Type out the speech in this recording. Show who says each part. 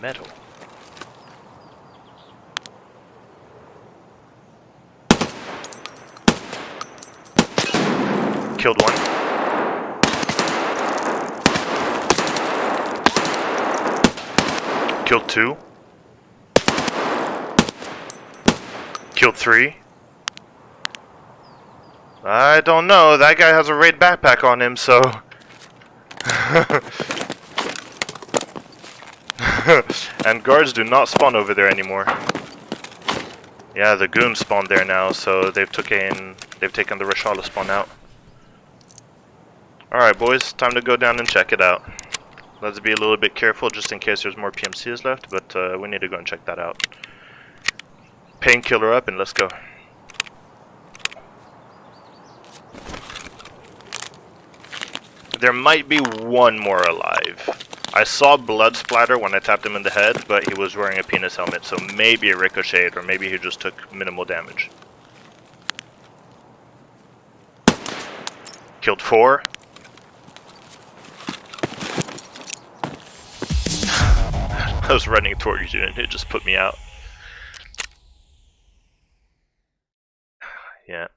Speaker 1: metal. Killed one. Killed two. Killed three. I don't know. That guy has a raid backpack on him, so... And guards do not spawn over there anymore. Yeah, the goons spawned there now, so they've taken the Rashala spawn out. Alright boys, time to go down and check it out. Let's be a little bit careful just in case there's more PMCs left, but we need to go and check that out. Painkiller up and let's go. There might be one more alive. I saw blood splatter when I tapped him in the head, but he was wearing a penis helmet, so maybe it ricocheted, or maybe he just took minimal damage. Killed 4. I was running towards you and it just put me out. Yeah.